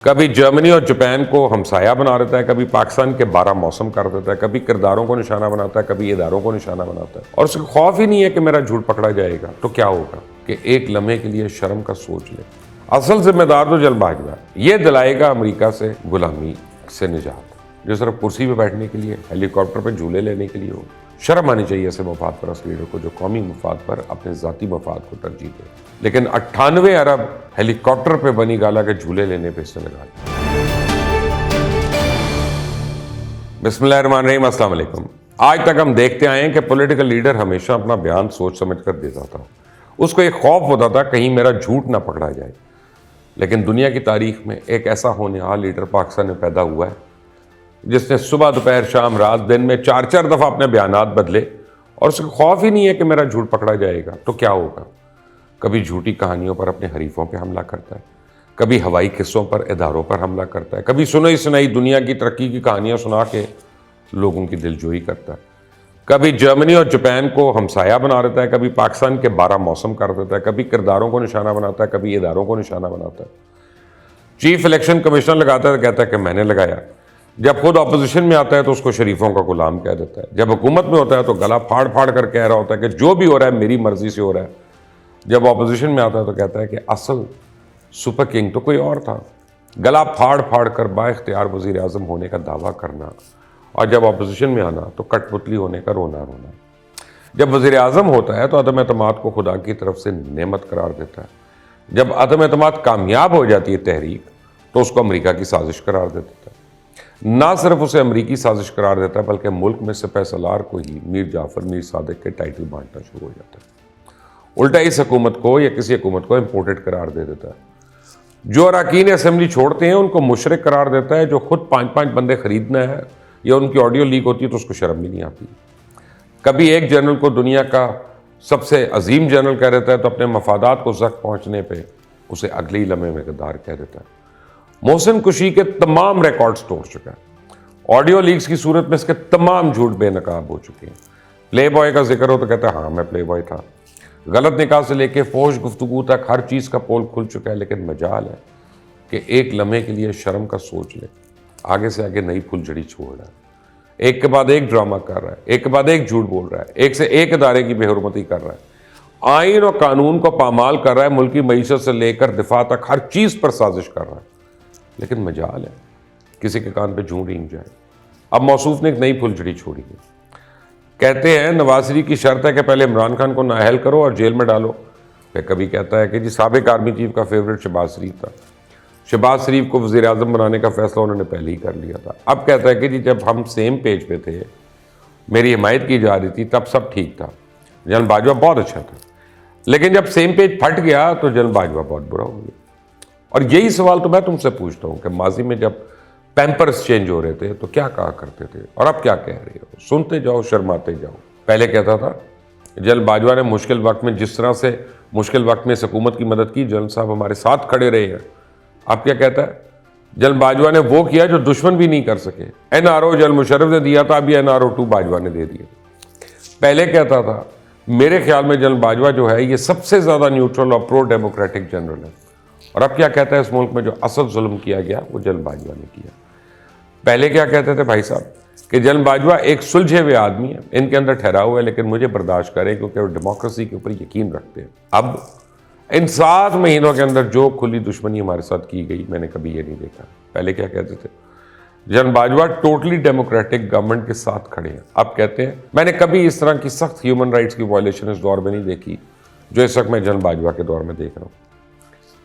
कभी जर्मनी और जापान को हमसाया बना देता है, कभी पाकिस्तान के 12 मौसम कर देता है, कभी किरदारों को निशाना बनाता है, कभी इदारों को निशाना बनाता है। और उसको खौफ ही नहीं है कि मेरा झूठ पकड़ा जाएगा तो क्या होगा कि एक लम्हे के लिए शर्म का सोच ले। असल जिम्मेदार तो जल्दबाजी है, ये दिलाएगा अमेरिका से गुलामी से निजात, जो सिर्फ कुर्सी पे बैठने के लिए, हेलीकॉप्टर पे झूले लेने के लिए हो। शर्म आनी चाहिए ऐसे मफाद परस्त लीडर को जो कौमी मफाद पर अपने जाती मफाद को तरजीह दे। लेकिन 98 अरब हेलीकॉप्टर पे बनी गाला के झूले लेने पे इसने लगा लिया। बिस्मिल्लाहिर्रहमानिर्रहीम, अस्सलाम वालेकुम। आज तक हम देखते आए हैं कि पॉलिटिकल लीडर हमेशा अपना बयान सोच समझ कर देता था। उसको एक खौफ होता था कहीं मेरा झूठ ना पकड़ा जाए। लेकिन दुनिया की तारीख में एक ऐसा होनहार लीडर पाकिस्तान में पैदा हुआ है जिसने सुबह दोपहर शाम रात दिन में 4-4 दफ़ा अपने बयानात बदले और उसको खौफ ही नहीं है कि मेरा झूठ पकड़ा जाएगा तो क्या होगा। कभी झूठी कहानियों पर अपने हरीफों पर हमला करता है, कभी हवाई किस्सों पर, इदारों पर हमला करता है, कभी सुनाई सुनाई दुनिया की तरक्की की कहानियाँ सुना के लोगों की दिलजोई करता है, कभी जर्मनी और जापान को हमसाया बना देता है, कभी पाकिस्तान के 12 मौसम कर देता है, कभी किरदारों को निशाना बनाता है, कभी इदारों को निशाना बनाता है। चीफ इलेक्शन कमिश्नर लगाता है तो कहता है कि मैंने लगाया। जब खुद अपोजिशन में आता है तो उसको शरीफों का गुलाम कह देता है। जब हुकूमत में होता है तो गला फाड़ फाड़ कर कह रहा होता है कि जो भी हो रहा है मेरी मर्जी से हो रहा है। जब अपोजिशन में आता है तो कहता है कि असल सुपर किंग तो कोई और था। गला फाड़ फाड़ कर बाइख्तियार वज़ीर आज़म होने का दावा करना और जब अपोजिशन में आना तो कठपुतली होने का रोना रोना। जब वज़ीर आज़म होता है तो अदम एतमाद को खुदा की तरफ से नेमत करार देता है। जब अदम एतमाद कामयाब हो जाती है तहरीक तो उसको अमेरिका की साजिश करार दे देता है। ना सिर्फ उसे अमरीकी साजिश करार देता है बल्कि मुल्क में सिपह सलार को ही मीर जाफर मीर सादिक के टाइटल बांटना शुरू हो जाता है। उल्टा इस हुकूमत को या किसी हुकूमत को इम्पोर्टेड करार दे देता है। जो अरकान असेंबली छोड़ते हैं उनको मुशरिक करार देता है। जो खुद 5-5 बंदे खरीदना है या उनकी ऑडियो लीक होती है तो उसको शर्म भी नहीं आती। कभी एक जनरल को दुनिया का सबसे अजीम जनरल कह देता है तो अपने मफादात को जख्म पहुँचने पर उसे अगले ही लम्हे में गद्दार कह देता है। मोहसिन कुशी के तमाम रिकॉर्ड्स तोड़ चुका है। ऑडियो लीक्स की सूरत में इसके तमाम झूठ बेनकाब हो चुके हैं। प्ले बॉय का जिक्र हो तो कहता है हाँ मैं प्ले बॉय था। गलत निकाह से लेके फोश गुफ्तगू तक हर चीज़ का पोल खुल चुका है। लेकिन मजाल है कि एक लम्हे के लिए शर्म का सोच ले, आगे से आगे नई फुलझड़ी छोड़ रहा है। एक के बाद एक ड्रामा कर रहा है, एक के बाद एक झूठ बोल रहा है, एक से एक इदारे की बेहुरमती कर रहा है, आइन और कानून को पामाल कर रहा है, मुल्क की मईशत से लेकर दिफा तक हर चीज़ पर साजिश कर रहा है। लेकिन मजाल है किसी के कान पे जूं रेंग जाए। अब मौसूफ ने एक नई फुलझड़ी छोड़ी है। कहते हैं नवाज शरीफ की शर्त है कि पहले इमरान खान को नाअहल करो और जेल में डालो। फिर कभी कहता है कि जी साबिक आर्मी चीफ का फेवरेट शहबाज शरीफ था, शहबाज शरीफ को वज़ीर आज़म बनाने का फैसला उन्होंने पहले ही कर लिया था। अब कहता है कि जी जब हम सेम पेज पे थे, मेरी हिमायत की जा रही थी, तब सब ठीक था, जनरल बाजवा बहुत अच्छा था। लेकिन जब सेम पेज फट गया तो जनरल बाजवा बहुत बुरा हो गया। और यही सवाल तो मैं तुमसे पूछता हूँ कि माजी में जब पैम्पर्स चेंज हो रहे थे तो क्या कहा करते थे और अब क्या कह रहे हो? सुनते जाओ, शर्माते जाओ। पहले कहता था जनरल बाजवा ने मुश्किल वक्त में जिस तरह से मुश्किल वक्त में इस हुकूमत की मदद की, जनरल साहब हमारे साथ खड़े रहे हैं। अब क्या कहता है? जनरल बाजवा ने वो किया जो दुश्मन भी नहीं कर सके। NRO जनरल मुशर्रफ ने दिया था, अभी NRO 2 बाजवा ने दे दिया। पहले कहता था मेरे ख्याल में जनरल बाजवा जो है ये सबसे ज़्यादा न्यूट्रल और प्रो डेमोक्रेटिक जनरल है। और अब क्या कहता है? इस मुल्क में जो असल जुल्म किया गया वो जनरल बाजवा ने किया। पहले क्या कहते थे भाई साहब कि जनरल बाजवा एक सुलझे हुए आदमी है, इनके अंदर ठहराव है, लेकिन मुझे बर्दाश्त करें क्योंकि वो डेमोक्रेसी के ऊपर यकीन रखते हैं। अब इन 7 महीनों के अंदर जो खुली दुश्मनी हमारे साथ की गई मैंने कभी ये नहीं देखा। पहले क्या कहते थे? General Bajwa totally democratic government के साथ खड़े हैं। अब कहते हैं मैंने कभी इस तरह की सख्त ह्यूमन राइट्स की वायलेशन इस दौर में नहीं देखी जो इस वक्त मैं जनरल बाजवा के दौर में देख रहा हूँ।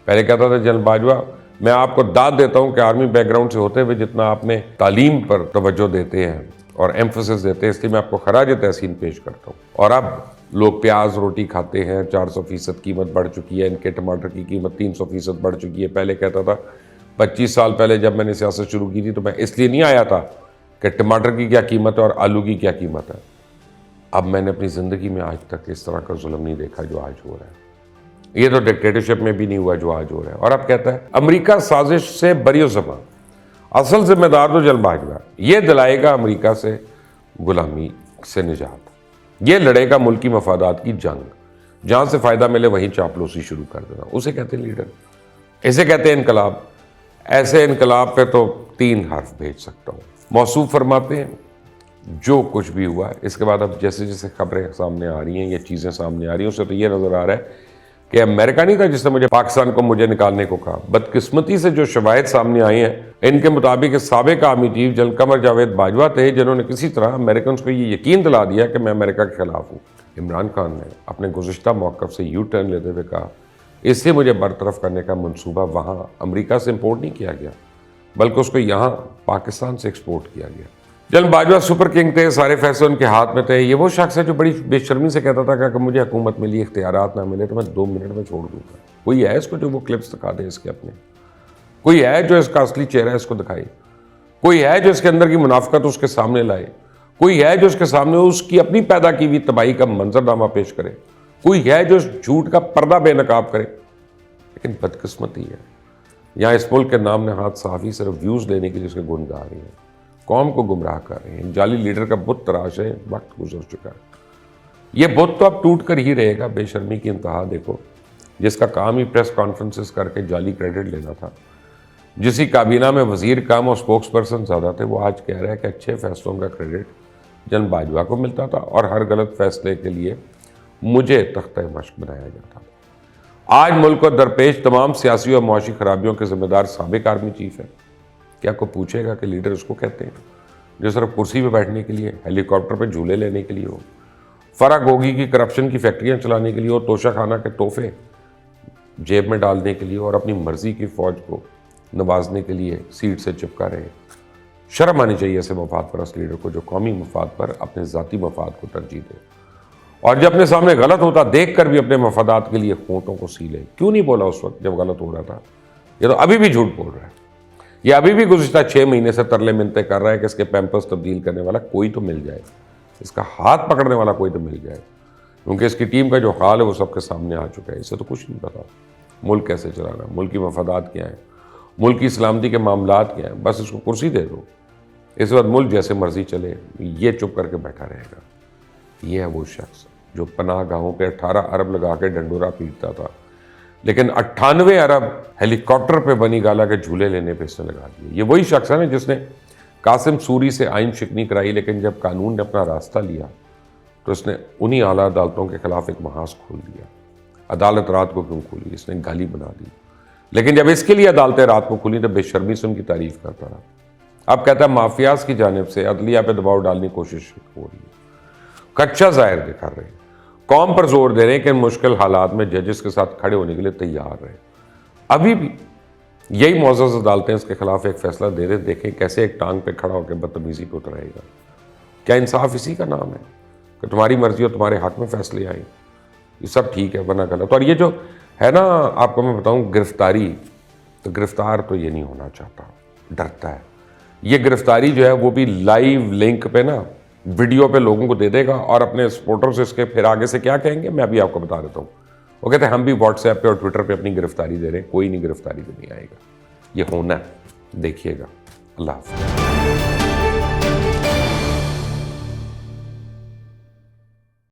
पहले कहता था जनरल बाजवा मैं आपको दाद देता हूं कि आर्मी बैकग्राउंड से होते हुए जितना आपने तालीम पर तवज्जो देते हैं और एम्फोसिस देते हैं, इसलिए मैं आपको खराज तहसीन पेश करता हूं। और अब लोग प्याज रोटी खाते हैं, 400% कीमत बढ़ चुकी है, इनके टमाटर की कीमत 300% बढ़ चुकी है। पहले कहता था 25 साल पहले जब मैंने सियासत शुरू की थी तो मैं इसलिए नहीं आया था कि टमाटर की क्या कीमत है और आलू की क्या कीमत है। अब मैंने अपनी ज़िंदगी में आज तक इस तरह का जुल्म नहीं देखा जो आज हो रहा है। ये तो डिक्टेटरशिप में भी नहीं हुआ जो आज हो रहा है। और अब कहता है अमेरिका साजिश से बरी ज़बान, असल जिम्मेदार तो जल्दबाजी है, ये दिलाएगा अमेरिका से गुलामी से निजात, ये लड़ेगा मुल्की मफादात की जंग, जहाँ से फ़ायदा मिले वहीं चापलूसी शुरू कर देना। उसे कहते हैं लीडर, इसे कहते हैं इनकलाब। ऐसे इनकलाब पे तो 3 हर्फ भेज सकता हूँ। मौसूफ फरमाते हैं जो कुछ भी हुआ इसके बाद अब जैसे जैसे खबरें सामने आ रही हैं, ये चीज़ें सामने आ रही हैं, उससे तो ये नज़र आ रहा है कि अमेरिका नहीं था जिसने मुझे पाकिस्तान को मुझे निकालने को कहा। बदकिस्मती से जो शवाहिद सामने आई हैं, इनके मुताबिक साबिक army chief general Qamar Javed Bajwa थे जिन्होंने किसी तरह अमेरिकन को ये यकीन दिला दिया कि मैं अमेरिका के खिलाफ हूँ। इमरान खान ने अपने गुज़िश्ता मौक़िफ़ से यू टर्न लेते हुए कहा इससे मुझे बरतरफ करने का मंसूबा वहाँ अमेरिका से इम्पोर्ट नहीं किया गया बल्कि उसको यहाँ पाकिस्तान से एक्सपोर्ट किया गया। जनरल बाजवा सुपर किंग थे, सारे फैसले उनके हाथ में थे। ये वो शख्स है जो बड़ी बेशर्मी से कहता था कि अगर मुझे हुकूमत मिली, इख्तियारात ना मिले तो मैं 2 मिनट में छोड़ दूंगा। कोई है इसको जो वो क्लिप्स दिखा दे इसके अपने? कोई है जो इसका असली चेहरा इसको दिखाए? कोई है जो इसके अंदर की मुनाफिकत उसके सामने लाए? कोई है जो उसके सामने उसकी अपनी पैदा की हुई तबाही का मंजरनामा पेश करे? कोई है जो झूठ का पर्दा बेनकाब करे? लेकिन बदकिस्मती है यहाँ इस मुल्क के नाम ने हाथ साफी सिर्फ व्यूज़ लेने के लिए उसके गुण गा रही हैं, कौम को गुमराह कर रहे हैं। जाली लीडर का बुत तराश है, वक्त गुजर चुका है। ये बुत तो अब टूट कर ही रहेगा। बेशर्मी की इंतहा देखो, जिसका काम ही प्रेस कॉन्फ्रेंसेस करके जाली क्रेडिट लेना था, जिसी काबीना में वजीर काम और स्पोक्स पर्सन ज़्यादा थे, वो आज कह रहा है कि अच्छे फैसलों का क्रेडिट जनरल बाजवा को मिलता था और हर गलत फैसले के लिए मुझे तख्ते मश्क बनाया जाता था। आज मुल्क को दरपेश तमाम सियासी और मुआशी खराबियों के जिम्मेदार साबिक आर्मी चीफ है। क्या कोई पूछेगा कि लीडर उसको कहते हैं जो सिर्फ कुर्सी पे बैठने के लिए, हेलीकॉप्टर पे झूले लेने के लिए हो, फराग होगी की करप्शन की फैक्ट्रियां चलाने के लिए और तोशाखाना के तोहफे जेब में डालने के लिए और अपनी मर्जी की फौज को नवाजने के लिए सीट से चिपका रहे? शर्म आनी चाहिए ऐसे मफाद परस्त लीडर को जो कौमी मफाद पर अपने ज़ाती मफाद को तरजीह दे और जब अपने सामने गलत होता देख कर भी अपने मफादात के लिए होंठों को सीले। क्यों नहीं बोला उस वक्त जब गलत हो रहा था? ये तो अभी भी झूठ बोल रहा है। ये अभी भी गुज़िश्ता 6 महीने से तरले मिनते कर रहा है कि इसके पैम्पर्स तब्दील करने वाला कोई तो मिल जाए, इसका हाथ पकड़ने वाला कोई तो मिल जाए, क्योंकि इसकी टीम का जो हाल है वो सबके सामने आ चुका है। इससे तो कुछ नहीं पता मुल्क कैसे चलाना, मुल्क की मफादात क्या है, मुल्क की सलामती के मामलात क्या हैं। बस इसको कुर्सी दे दो, इस वक्त मुल्क जैसे मर्जी चले, ये चुप करके बैठा रहेगा। ये है वो शख्स जो पनाह गाहों पे 18 अरब लगा के डंडोरा पीटता था, लेकिन 98 अरब हेलीकॉप्टर पे बनी गाला के झूले लेने पे इसने लगा दिए। ये वही शख्स है ना जिसने कासिम सूरी से आइन शिकनी कराई, लेकिन जब कानून ने अपना रास्ता लिया तो इसने उन्हीं आला अदालतों के खिलाफ एक महाज खोल दिया। अदालत रात को क्यों खोली? इसने गाली बना दी। लेकिन जब इसके लिए अदालतें रात को खुली तो बेशर्मी से उनकी तारीफ करता रहा। अब कहता है माफियाज की जानिब से अदलिया पे दबाव डालने की कोशिश हो रही है, कच्चा जाहिर दिखा रहे हैं, कौम पर जोर दे रहे हैं कि इन मुश्किल हालात में जजेस के साथ खड़े होने के लिए तैयार रहे। अभी भी यही मौजूद अदालतें इसके खिलाफ एक फैसला दे रहे, देखें कैसे एक टांग पे खड़ा होकर बदतमीजी पे उतराएगा। क्या इंसाफ इसी का नाम है कि तुम्हारी मर्जी हो, तुम्हारे हक में फैसले आए? ये सब ठीक है वरना गलत। और ये जो है ना, आपको मैं बताऊं गिरफ्तारी, तो गिरफ्तार तो ये नहीं होना चाहता, डरता है। ये गिरफ्तारी जो है वो भी लाइव लिंक पे ना वीडियो पे लोगों को दे देगा और अपने सपोर्टर से इसके फिर आगे से क्या कहेंगे मैं अभी आपको बता देता हूँ। वो कहते हैं हम भी व्हाट्सएप पे और ट्विटर पे अपनी गिरफ्तारी दे रहे हैं। कोई नहीं गिरफ्तारी पे नहीं आएगा, ये होना है, देखिएगा। अल्लाह हाफ़िज़।